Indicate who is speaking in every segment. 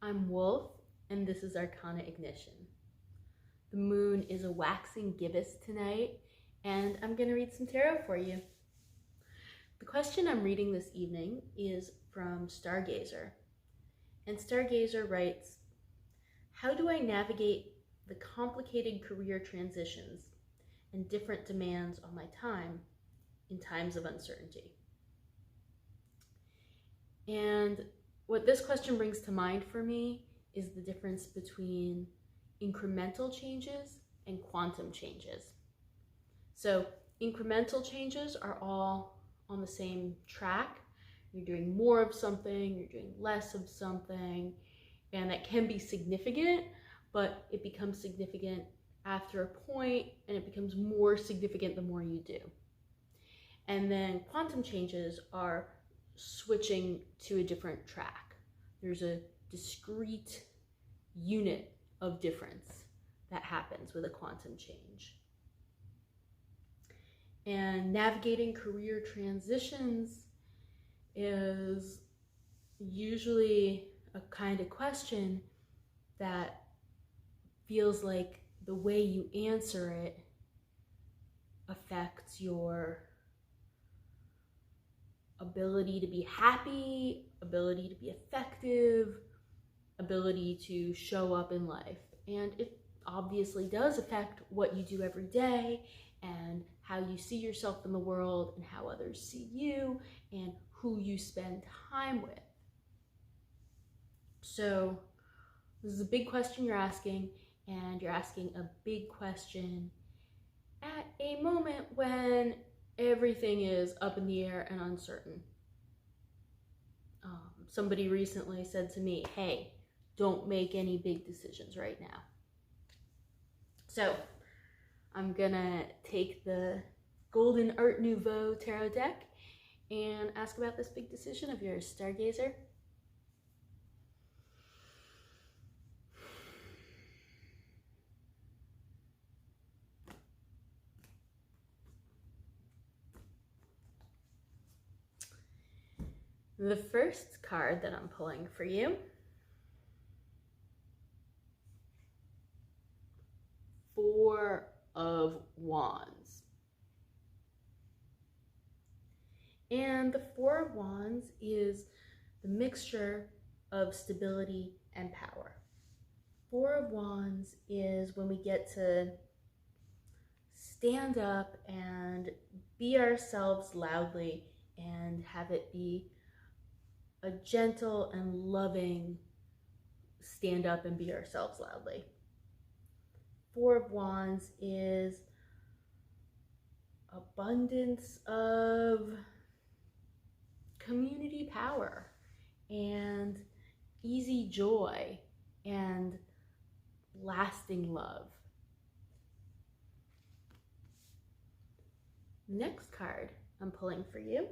Speaker 1: I'm Wolf, and this is Arcanaignition. The moon is a waxing gibbous tonight, and I'm going to read some tarot for you. The question I'm reading this evening is from Stargazer. And Stargazer writes, how do I navigate the complicated career transitions and different demands on my time in times of uncertainty? And what this question brings to mind for me is the difference between incremental changes and quantum changes. So incremental changes are all on the same track. You're doing more of something, you're doing less of something, and that can be significant, but it becomes significant after a point, and it becomes more significant the more you do. And then quantum changes are switching to a different track. There's a discrete unit of difference that happens with a quantum change. And navigating career transitions is usually a kind of question that feels like the way you answer it affects your ability to be happy, ability to be effective, ability to show up in life. And it obviously does affect what you do every day and how you see yourself in the world and how others see you and who you spend time with. So this is a big question you're asking, and you're asking a big question at a moment when everything is up in the air and uncertain. Somebody recently said to me, hey, don't make any big decisions right now. So I'm gonna take the Golden Art Nouveau tarot deck and ask about this big decision of yours, Stargazer. The first card that I'm pulling for you Four of Wands. And the Four of Wands is the mixture of stability and power. Four of Wands is when we get to stand up and be ourselves loudly and have it be a gentle and loving stand up and be ourselves loudly. Four of Wands is abundance of community power and easy joy and lasting love. Next card I'm pulling for you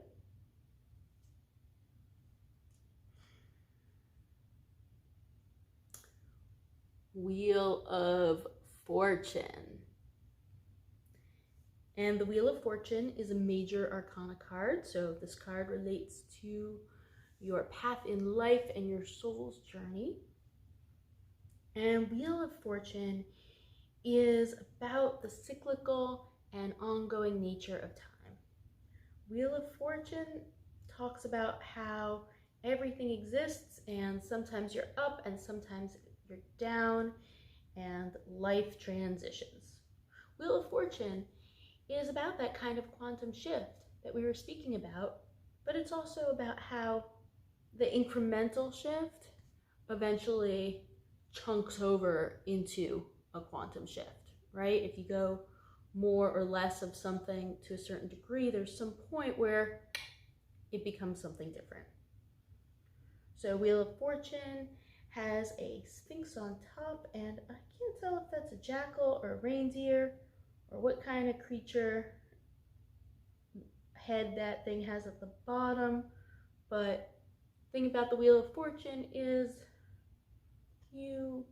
Speaker 1: Wheel of Fortune. And the Wheel of Fortune is a major arcana card, so this card relates to your path in life and your soul's journey. And Wheel of Fortune is about the cyclical and ongoing nature of time. Wheel of Fortune talks about how everything exists, and sometimes you're up and sometimes you're down, and life transitions. Wheel of Fortune is about that kind of quantum shift that we were speaking about, but it's also about how the incremental shift eventually chunks over into a quantum shift, right? If you go more or less of something to a certain degree, there's some point where it becomes something different. So Wheel of Fortune has a sphinx on top, and I can't tell if that's a jackal or a reindeer or what kind of creature head that thing has at the bottom, but the thing about the Wheel of Fortune is you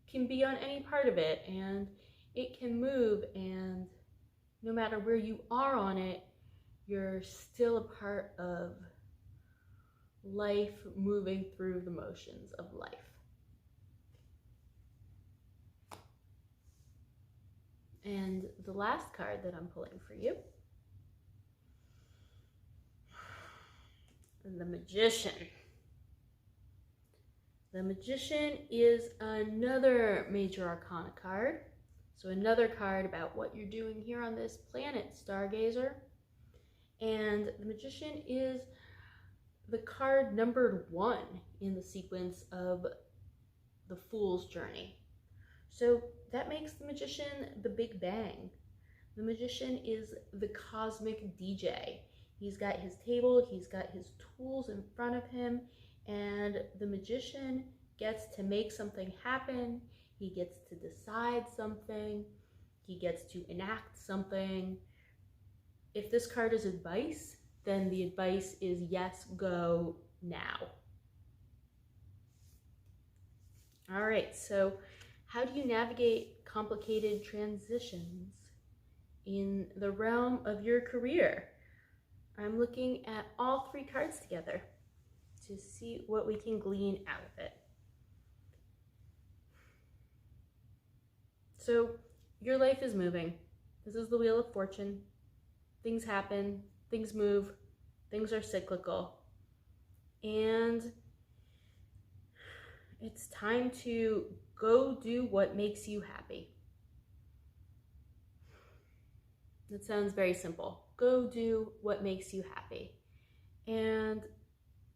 Speaker 1: can be on any part of it and it can move, and no matter where you are on it, you're still a part of life, moving through the motions of life. And the last card that I'm pulling for you, the Magician. The Magician is another major arcana card. So another card about what you're doing here on this planet, Stargazer. And the Magician is the card numbered 1 in the sequence of the Fool's Journey. So that makes the Magician the Big Bang. The Magician is the cosmic DJ. He's got his table, he's got his tools in front of him, and the Magician gets to make something happen. He gets to decide something. He gets to enact something. If this card is advice, then the advice is yes, go now. All right, so how do you navigate complicated transitions in the realm of your career? I'm looking at all 3 cards together to see what we can glean out of it. So your life is moving. This is the Wheel of Fortune. Things happen, things move, things are cyclical. And it's time to go do what makes you happy. That sounds very simple. Go do what makes you happy. And it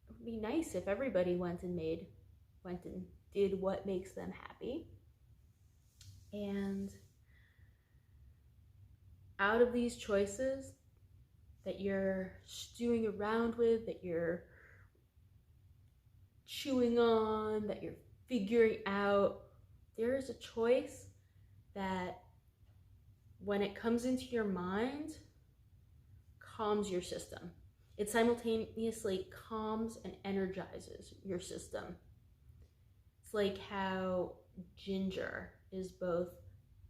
Speaker 1: would be nice if everybody went and did what makes them happy. And out of these choices that you're stewing around with, that you're chewing on, that you're figuring out, there is a choice that when it comes into your mind, calms your system. It simultaneously calms and energizes your system. It's like how ginger is both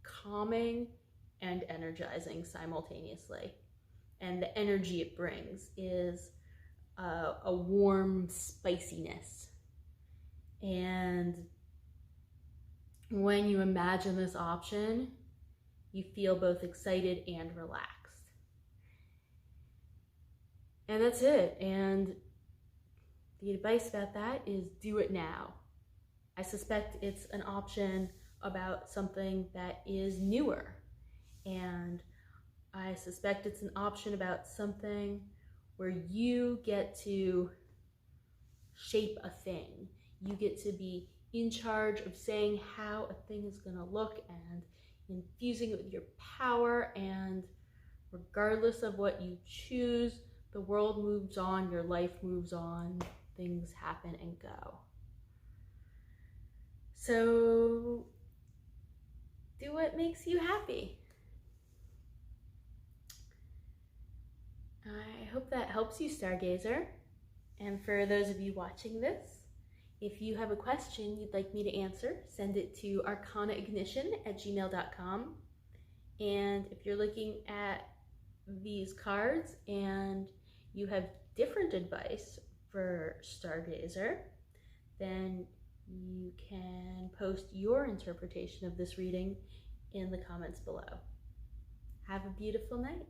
Speaker 1: calming and energizing simultaneously. And the energy it brings is a warm spiciness. And when you imagine this option, you feel both excited and relaxed. And that's it. And the advice about that is do it now. I suspect it's an option about something that is newer. And I suspect it's an option about something where you get to shape a thing. You get to be in charge of saying how a thing is going to look and infusing it with your power. And regardless of what you choose, the world moves on, your life moves on, things happen and go. So do what makes you happy. I hope that helps you, Stargazer. And for those of you watching this, if you have a question you'd like me to answer, send it to arcanaignition@gmail.com. And if you're looking at these cards and you have different advice for Stargazer, then you can post your interpretation of this reading in the comments below. Have a beautiful night.